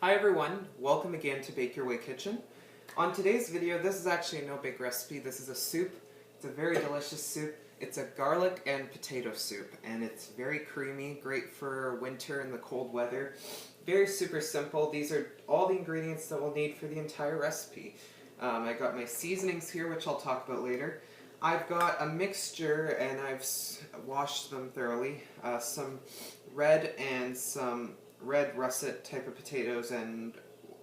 Hi everyone, welcome again to Bake Your Way Kitchen. On today's video, this is actually a no-bake recipe. This is a soup. It's a very delicious soup. It's a garlic and potato soup, and it's very creamy, great for winter and the cold weather. Very super simple. These are all the ingredients that we'll need for the entire recipe. I got my seasonings here, which I'll talk about later. I've got a mixture, and I've washed them thoroughly. Some red and some red russet type of potatoes and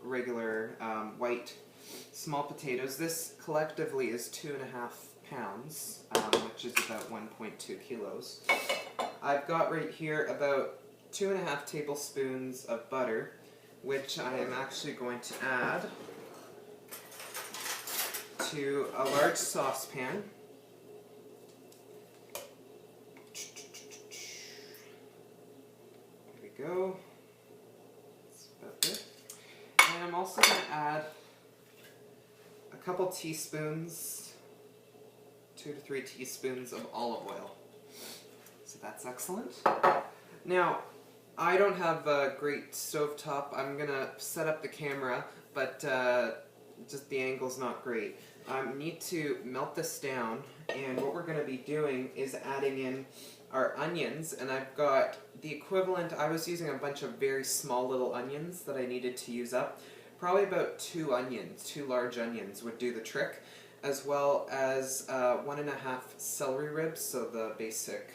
regular white small potatoes. This collectively is 2.5 pounds, which is about 1.2 kilos. I've got right here about 2.5 tablespoons of butter, which I am actually going to add to a large saucepan. There we go. And I'm also going to add a couple teaspoons, 2 to 3 teaspoons of olive oil. So that's excellent. Now, I don't have a great stovetop. I'm going to set up the camera, but just the angle's not great. I need to melt this down, and what we're going to be doing is adding in our onions, and I've got the equivalent. I was using a bunch of very small little onions that I needed to use up. Probably about 2 onions, 2 large onions would do the trick, as well as 1.5 celery ribs, so the basic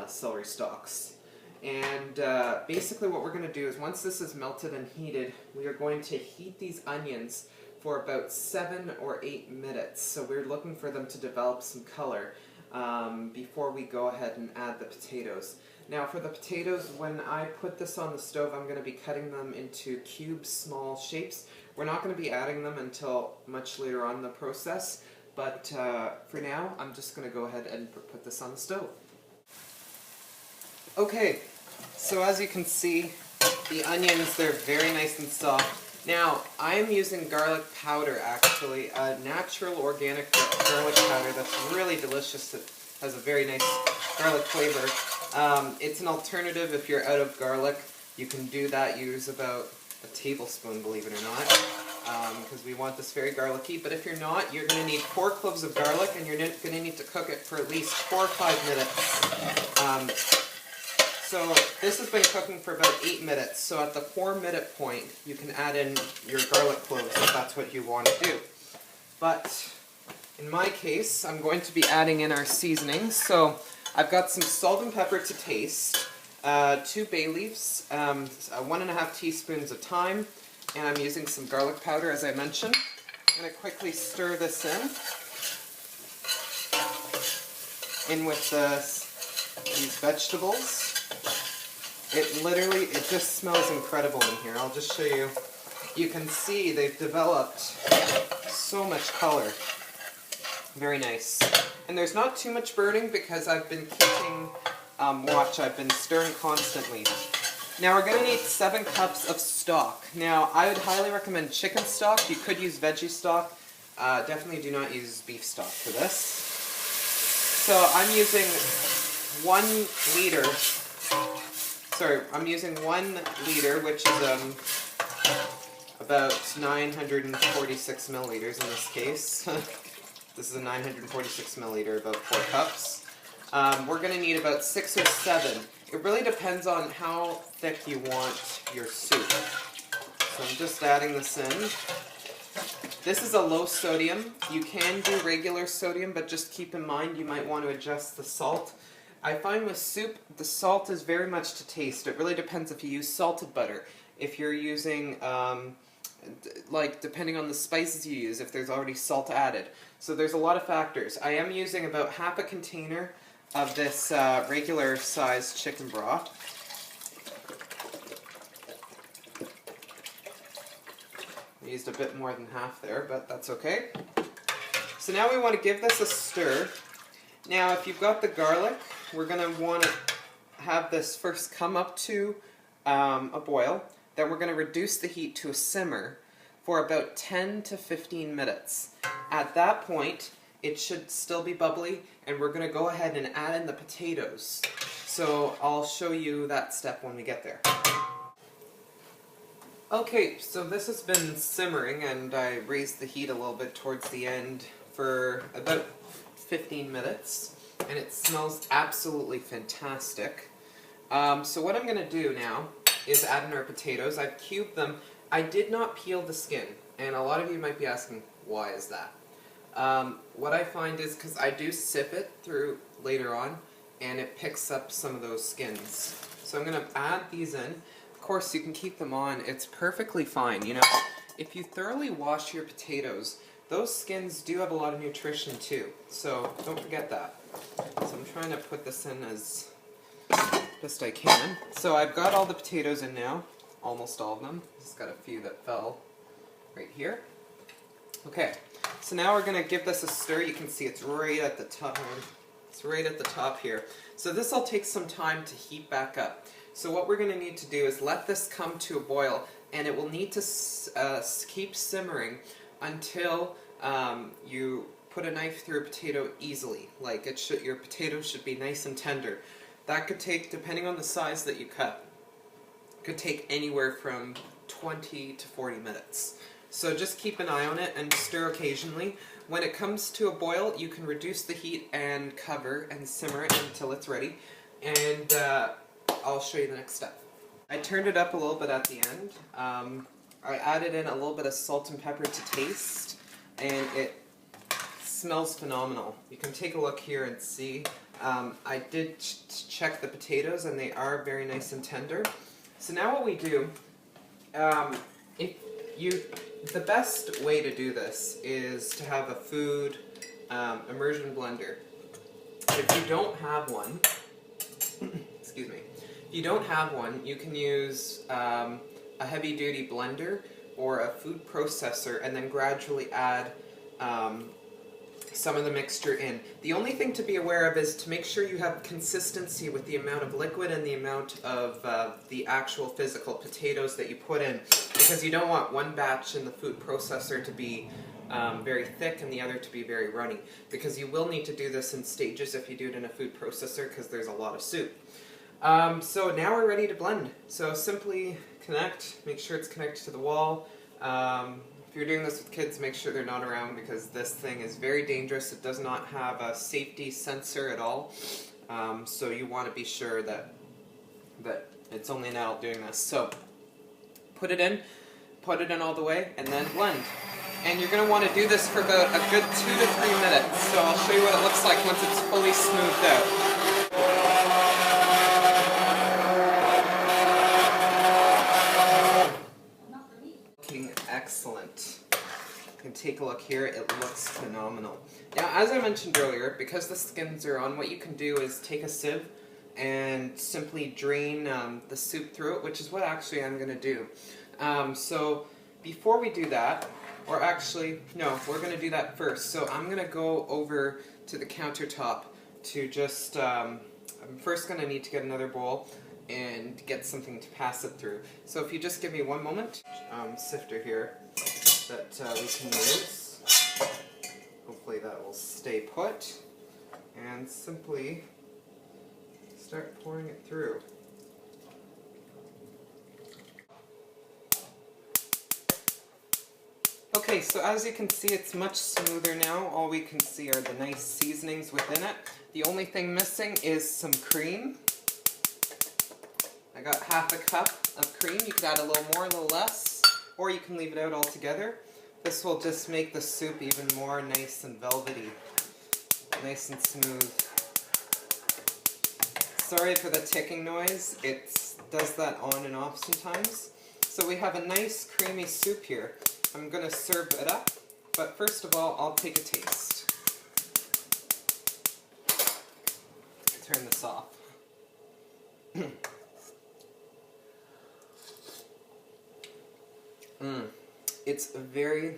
celery stalks. And basically what we're going to do is, once this is melted and heated, we are going to heat these onions for about 7 or 8 minutes. So we're looking for them to develop some color before we go ahead and add the potatoes. Now for the potatoes, when I put this on the stove, I'm going to be cutting them into cube small shapes. We're not going to be adding them until much later on in the process, but for now I'm just going to go ahead and put this on the stove. Okay, so as you can see, the onions, they're very nice and soft. Now, I am using garlic powder, actually, a natural organic garlic powder that's really delicious. It has a very nice garlic flavor. It's an alternative if you're out of garlic. You can do that. Use about a tablespoon, believe it or not, because we want this very garlicky. But if you're not, you're going to need 4 cloves of garlic, and you're going to need to cook it for at least 4 or 5 minutes. So this has been cooking for about 8 minutes, so at the 4-minute point you can add in your garlic cloves if that's what you want to do. But in my case, I'm going to be adding in our seasonings. So I've got some salt and pepper to taste, 2 bay leaves, 1.5 teaspoons of thyme, and I'm using some garlic powder, as I mentioned. I'm going to quickly stir this in with these vegetables. It just smells incredible in here. I'll just show you. You can see they've developed so much color. Very nice. And there's not too much burning because I've been keeping watch. I've been stirring constantly. Now we're going to need 7 cups of stock. Now I would highly recommend chicken stock. You could use veggie stock. Definitely do not use beef stock for this. So I'm using 1 liter. Sorry, I'm using 1 liter, which is about 946 milliliters in this case. This is a 946 milliliter, about 4 cups. We're going to need about 6 or 7. It really depends on how thick you want your soup. So I'm just adding this in. This is a low sodium. You can do regular sodium, but just keep in mind you might want to adjust the salt. I find with soup, the salt is very much to taste. It really depends if you use salted butter. If you're using, depending on the spices you use, if there's already salt added. So there's a lot of factors. I am using about half a container of this regular sized chicken broth. I used a bit more than half there, but that's okay. So now we want to give this a stir. Now if you've got the garlic, we're going to want to have this first come up to a boil. Then we're going to reduce the heat to a simmer for about 10 to 15 minutes. At that point, it should still be bubbly, and we're going to go ahead and add in the potatoes. So I'll show you that step when we get there. Okay, so this has been simmering, and I raised the heat a little bit towards the end for about 15 minutes, and it smells absolutely fantastic. So what I'm going to do now is add in our potatoes. I've cubed them. I did not peel the skin, and a lot of you might be asking, why is that? What I find is because I do sip it through later on, and it picks up some of those skins. So I'm going to add these in. Of course, you can keep them on. It's perfectly fine. You know, if you thoroughly wash your potatoes, those skins do have a lot of nutrition too. So don't forget that. So I'm trying to put this in as best I can. So I've got all the potatoes in now, almost all of them. Just got a few that fell right here. Okay, so now we're going to give this a stir. You can see it's right at the top. It's right at the top here. So this will take some time to heat back up. So what we're going to need to do is let this come to a boil, and it will need to keep simmering until you put a knife through a potato easily. Like your potatoes should be nice and tender. That could take, depending on the size that you cut, could take anywhere from 20 to 40 minutes. So just keep an eye on it and stir occasionally. When it comes to a boil, you can reduce the heat and cover and simmer it until it's ready. And I'll show you the next step. I turned it up a little bit at the end. I added in a little bit of salt and pepper to taste, and it smells phenomenal. You can take a look here and see. I did check the potatoes, and they are very nice and tender. So now what we do, the best way to do this is to have a food immersion blender. If you don't have one, excuse me, if you don't have one, you can use a heavy-duty blender or a food processor, and then gradually add some of the mixture in. The only thing to be aware of is to make sure you have consistency with the amount of liquid and the amount of the actual physical potatoes that you put in, because you don't want one batch in the food processor to be very thick and the other to be very runny, because you will need to do this in stages if you do it in a food processor, because there's a lot of soup. So now we're ready to blend. So simply connect, make sure it's connected to the wall. If you're doing this with kids, make sure they're not around, because this thing is very dangerous. It does not have a safety sensor at all. So you want to be sure that it's only an adult doing this. So put it in all the way, and then blend. And you're going to want to do this for about a good 2 to 3 minutes. So I'll show you what it looks like once it's fully smoothed out. Excellent. You can take a look here. It looks phenomenal. Now, as I mentioned earlier, because the skins are on, what you can do is take a sieve and simply drain the soup through it, which is what actually I'm going to do. So before we do that, or actually, no, we're going to do that first. So I'm going to go over to the countertop to just, I'm first going to need to get another bowl and get something to pass it through. So if you just give me one moment, sifter here that we can use. Hopefully that will stay put. And simply start pouring it through. Okay, so as you can see, it's much smoother now. All we can see are the nice seasonings within it. The only thing missing is some cream. I got half a cup of cream. You could add a little more, a little less, or you can leave it out altogether. This will just make the soup even more nice and velvety, nice and smooth. Sorry for the ticking noise. It does that on and off sometimes. So we have a nice creamy soup here. I'm going to serve it up, but first of all, I'll take a taste. Turn this off. It's a very,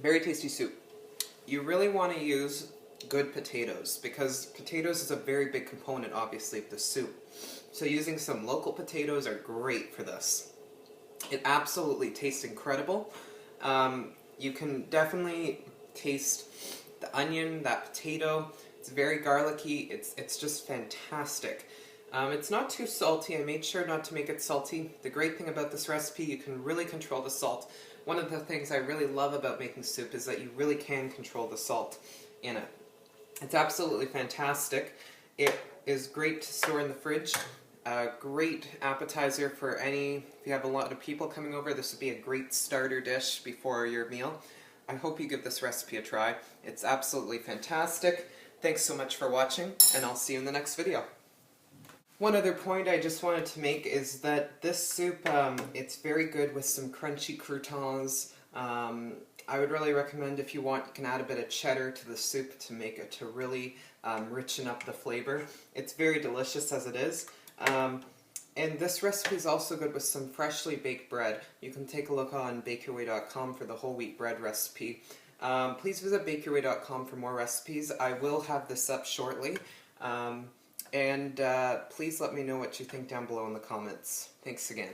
very tasty soup. You really want to use good potatoes, because potatoes is a very big component, obviously, of the soup. So using some local potatoes are great for this. It absolutely tastes incredible. You can definitely taste the onion, that potato. It's very garlicky. It's just fantastic. It's not too salty. I made sure not to make it salty. The great thing about this recipe, you can really control the salt. One of the things I really love about making soup is that you really can control the salt in it. It's absolutely fantastic. It is great to store in the fridge. A great appetizer for if you have a lot of people coming over, this would be a great starter dish before your meal. I hope you give this recipe a try. It's absolutely fantastic. Thanks so much for watching, and I'll see you in the next video. One other point I just wanted to make is that this soup, it's very good with some crunchy croutons. I would really recommend, if you want, you can add a bit of cheddar to the soup to make it to really richen up the flavor. It's very delicious as it is. And this recipe is also good with some freshly baked bread. You can take a look on bakeyourway.com for the whole wheat bread recipe. Please visit bakeyourway.com for more recipes. I will have this up shortly. And please let me know what you think down below in the comments. Thanks again.